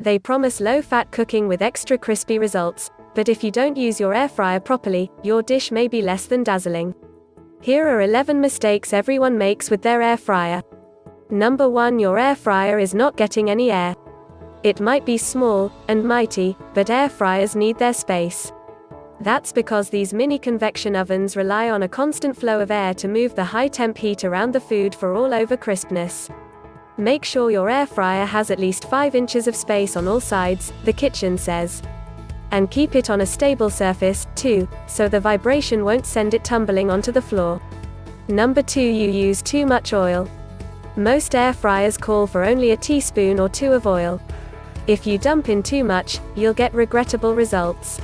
They promise low-fat cooking with extra crispy results, but if you don't use your air fryer properly, your dish may be less than dazzling. Here are 11 mistakes everyone makes with their air fryer. Number 1. Your air fryer is not getting any air. It might be small and mighty, but air fryers need their space. That's because these mini convection ovens rely on a constant flow of air to move the high temp heat around the food for all-over crispness. Make sure your air fryer has at least 5 inches of space on all sides, the kitchen says. And keep it on a stable surface, too, so the vibration won't send it tumbling onto the floor. Number 2. You use too much oil. Most air fryers call for only a teaspoon or 2 of oil. If you dump in too much, you'll get regrettable results.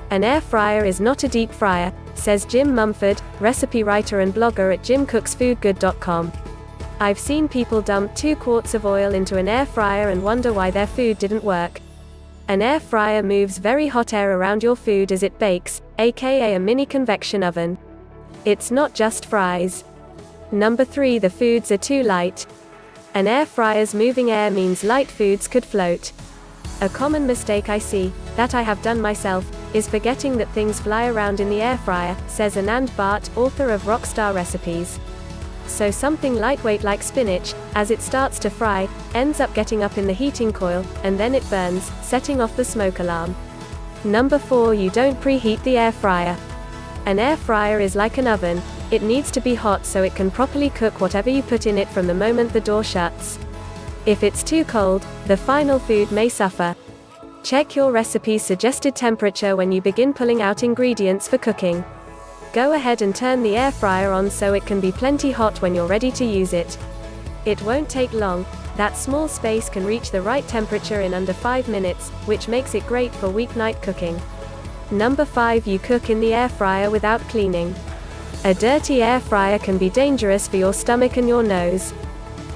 An air fryer is not a deep fryer, says Jim Mumford, recipe writer and blogger at jimcooksfoodgood.com. I've seen people dump 2 quarts of oil into an air fryer and wonder why their food didn't work. An air fryer moves very hot air around your food as it bakes, aka a mini convection oven. It's not just fries. Number 3. The foods are too light. An air fryer's moving air means light foods could float. A common mistake I see, that I have done myself, is forgetting that things fly around in the air fryer, says Anand Bhatt, author of Rockstar Recipes. So something lightweight like spinach, as it starts to fry, ends up getting up in the heating coil, and then it burns, setting off the smoke alarm. Number 4. You don't preheat the air fryer. An air fryer is like an oven. It needs to be hot so it can properly cook whatever you put in it from the moment the door shuts. If it's too cold, the final food may suffer. Check your recipe's suggested temperature when you begin pulling out ingredients for cooking. Go ahead and turn the air fryer on so it can be plenty hot when you're ready to use it. It won't take long. That small space can reach the right temperature in under 5 minutes, which makes it great for weeknight cooking. Number 5. You cook in the air fryer without cleaning. A dirty air fryer can be dangerous for your stomach and your nose.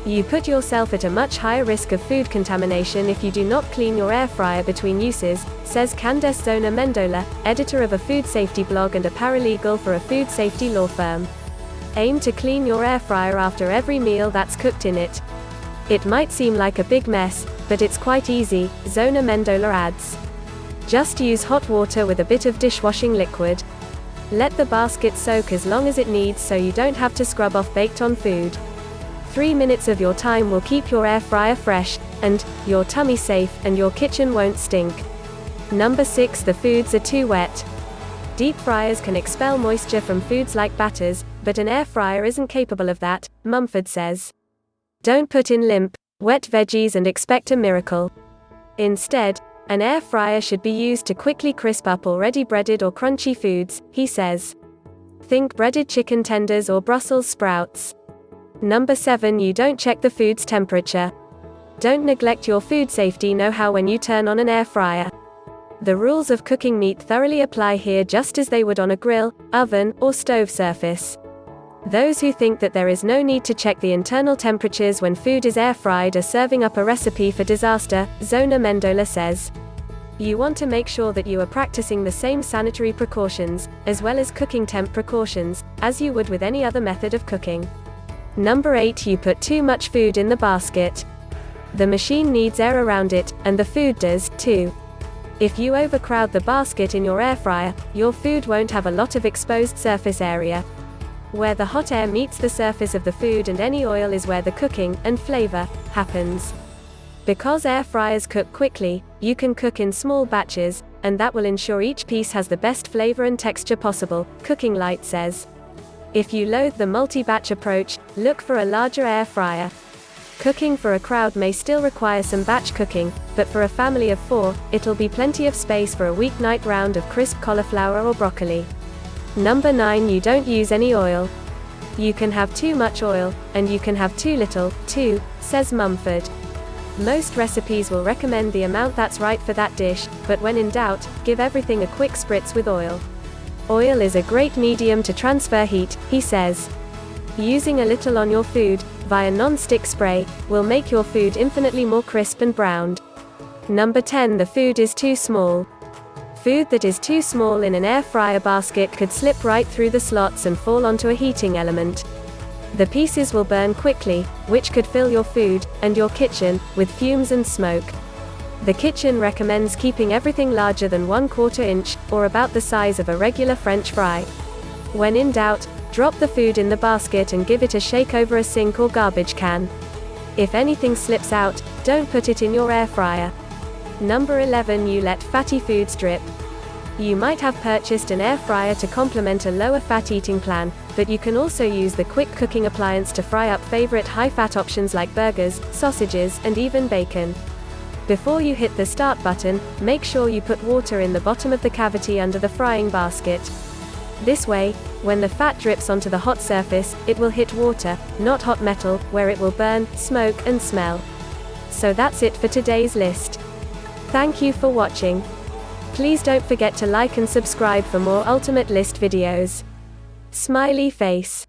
You put yourself at a much higher risk of food contamination if you do not clean your air fryer between uses, says Candace Zona Mendola, editor of a food safety blog and a paralegal for a food safety law firm. Aim to clean your air fryer after every meal that's cooked in it. It might seem like a big mess, but it's quite easy, Zona Mendola adds. Just use hot water with a bit of dishwashing liquid. Let the basket soak as long as it needs so you don't have to scrub off baked-on food. 3 minutes of your time will keep your air fryer fresh, and your tummy safe, and your kitchen won't stink. Number 6. The foods are too wet. Deep fryers can expel moisture from foods like batters, but an air fryer isn't capable of that, Mumford says. Don't put in limp, wet veggies and expect a miracle. Instead, an air fryer should be used to quickly crisp up already breaded or crunchy foods, he says. Think breaded chicken tenders or Brussels sprouts. Number 7. You don't check the food's temperature. Don't neglect your food safety know-how when you turn on an air fryer. The rules of cooking meat thoroughly apply here just as they would on a grill, oven, or stove surface. Those who think that there is no need to check the internal temperatures when food is air-fried are serving up a recipe for disaster, Zona Mendola says. You want to make sure that you are practicing the same sanitary precautions, as well as cooking temp precautions, as you would with any other method of cooking. Number 8. You put too much food in the basket. The machine needs air around it, and the food does, too. If you overcrowd the basket in your air fryer, your food won't have a lot of exposed surface area. Where the hot air meets the surface of the food and any oil is where the cooking, and flavor, happens. Because air fryers cook quickly, you can cook in small batches, and that will ensure each piece has the best flavor and texture possible, Cooking Light says. If you loathe the multi-batch approach, look for a larger air fryer. Cooking for a crowd may still require some batch cooking, but for a family of 4, it'll be plenty of space for a weeknight round of crisp cauliflower or broccoli. Number 9. You don't use any oil. You can have too much oil, and you can have too little, too, says Mumford. Most recipes will recommend the amount that's right for that dish, but when in doubt, give everything a quick spritz with oil. Oil is a great medium to transfer heat, he says. Using a little on your food, via non-stick spray, will make your food infinitely more crisp and browned. Number 10. The food is too small. Food that is too small in an air fryer basket could slip right through the slots and fall onto a heating element. The pieces will burn quickly, which could fill your food, and your kitchen, with fumes and smoke. The kitchen recommends keeping everything larger than 1/4 inch, or about the size of a regular French fry. When in doubt, drop the food in the basket and give it a shake over a sink or garbage can. If anything slips out, don't put it in your air fryer. Number 11. You let fatty foods drip. You might have purchased an air fryer to complement a lower fat eating plan, but you can also use the quick cooking appliance to fry up favorite high fat options like burgers, sausages, and even bacon. Before you hit the start button, make sure you put water in the bottom of the cavity under the frying basket. This way, when the fat drips onto the hot surface, it will hit water, not hot metal, where it will burn, smoke, and smell. So that's it for today's list. Thank you for watching. Please don't forget to like and subscribe for more Ultimate List videos. Smiley face.